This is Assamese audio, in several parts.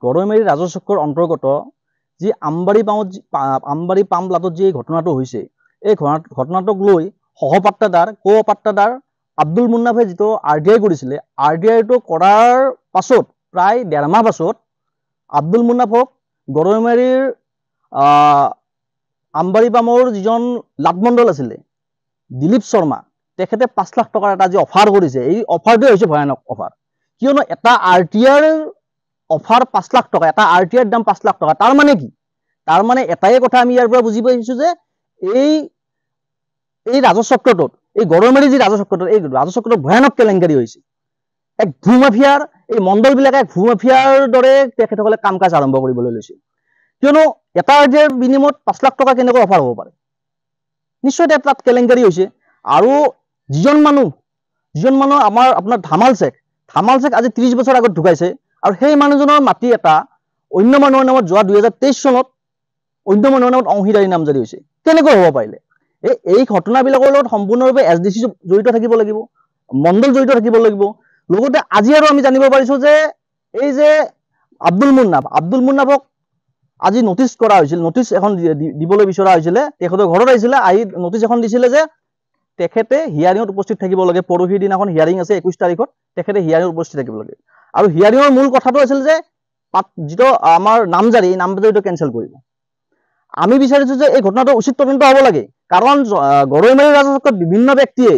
গৰৈমাৰী ৰাজচক্ৰৰ অন্তৰ্গত যি আমবাৰী পাম প্লাটত যি ঘটনাটো হৈছে, এই ঘটনাটোক লৈ সহপাত্ৰদাৰ কো-পাত্ৰদাৰ আব্দুল মুন্নাফে যিটো RTI কৰিছিলে, RTIটো কৰাৰ পাছত প্ৰায় 1.5 মাহ পাছত আব্দুল মুন্নাফক গৰৈমাৰীৰ আমবাৰী পামৰ যিজন লাটমণ্ডল আছিলে দিলীপ শৰ্মা, তেখেতে 5 লাখ টকাৰ এটা যি অফাৰ কৰিছে, এই অফাৰটোৱে হৈছে ভয়ানক অফাৰ। কিয়নো এটা RTIৰ অফাৰ 5 লাখ টকা, এটা RTIৰ দাম 5 লাখ টকা। তাৰ মানে কি? তাৰ মানে এটাই কথা আমি ইয়াৰ পৰা বুজি পাইছো যে এই ৰাজচক্ৰটোত, এই গৰৈমাৰী যি ৰাজচক্ৰটোত, এই ৰাজচক্ৰটোত ভয়ানক কেলেংকাৰী হৈছে। এক ভূমাফিয়াৰ, এই মণ্ডলবিলাকে এক ভূমাফিয়াৰ দৰে তেখেতসকলে কাম কাজ আৰম্ভ কৰিবলৈ লৈছে। কিয়নো এটা RTIৰ বিনিময়ত 5 লাখ টকা কেনেকৈ অফাৰ হ'ব পাৰে? নিশ্চয় তাত কেলেংকাৰী হৈছে। আৰু যিজন মানুহ আপোনাৰ ধামাল শেখ আজি 30 বছৰ আগত ঢুকাইছে, আৰু সেই মানুহজনৰ মাটি এটা অন্য মানুহৰ নামত যোৱা 2023 চনত অন্য মানুহৰ নামত অংশীদাৰী নামজাৰি হৈছে। কেনেকৈ হ'ব পাৰিলে? এই ঘটনাবিলাকৰ লগত সম্পূৰ্ণৰূপে SDC জড়িত থাকিব লাগিব, মণ্ডল জড়িত থাকিব লাগিব। লগতে আজি আৰু আমি জানিব পাৰিছো যে এই যে আব্দুল মুন্নাফক আজি নটিচ কৰা হৈছিল, নটিচ এখন দিবলৈ বিচৰা হৈছিলে। তেখেতৰ ঘৰত আহিছিলে, আহি নটিচ এখন দিছিলে যে তেখেতে হিয়াৰিঙত উপস্থিত থাকিব লাগে। পৰহিৰ দিনাখন হিয়াৰিং আছে, 21 তাৰিখত তেখেতে হিয়াৰিঙত উপস্থিত থাকিব লাগে। আৰু হিয়াৰিঙৰ মূল কথাটো আছিল যে যিটো আমাৰ নামজাৰিটো কেঞ্চেল কৰিব। আমি বিচাৰিছো যে এই ঘটনাটো উচিত তদন্ত হ'ব লাগে, কাৰণ গৰৈমাৰী ৰাজচক্ৰত বিভিন্ন ব্যক্তিয়ে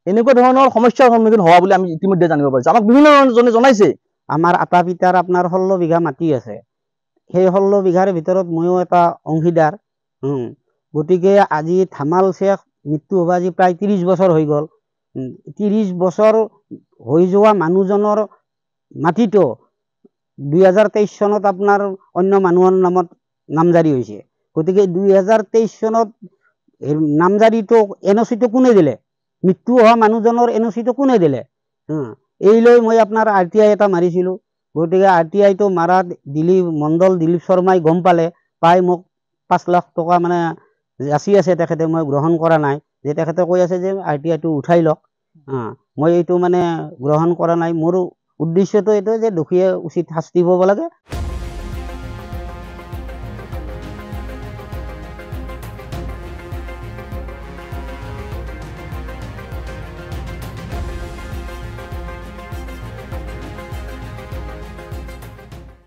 এনেকুৱা ধৰণৰ সমস্যাৰ সন্মুখীন হোৱা বুলি আমি ইতিমধ্যে জানিব পাৰিছো। আমাক বিভিন্ন জনে জনাইছে। আমাৰ আটা পিতাৰ আপোনাৰ 16 বিঘা মাটি আছে, সেই 16 বিঘাৰ ভিতৰত ময়ো এটা অংশীদাৰ। গতিকে আজি ধামাল শেখ মৃত্যু হ'ব আজি প্ৰায় 30 বছৰ হৈ গ'ল। 30 বছৰ হৈ যোৱা মানুহজনৰ মাটিটো 2023 চনত আপোনাৰ অন্য মানুহৰ নামত নামজাৰি হৈছে। গতিকে 2023 চনত নামজাৰিটো NOC-টো কোনে দিলে? মৃত্যু হোৱা মানুহজনৰ NOC-টো কোনে দিলে? এই লৈ মই আপোনাৰ RTI এটা মাৰিছিলোঁ। গতিকে RTIটো মাৰাত দিলীপ শৰ্মাই গম পাই মোক 5 লাখ টকা মানে যাচি আছে তেখেতে, মই গ্ৰহণ কৰা নাই। যে তেখেতে কৈ আছে যে RTIটো উঠাই লওক। মই এইটো মানে গ্ৰহণ কৰা নাই। মোৰ উদ্দেশ্যটো এইটো যে দোষীয়ে উচিত শাস্তি পাব লাগে।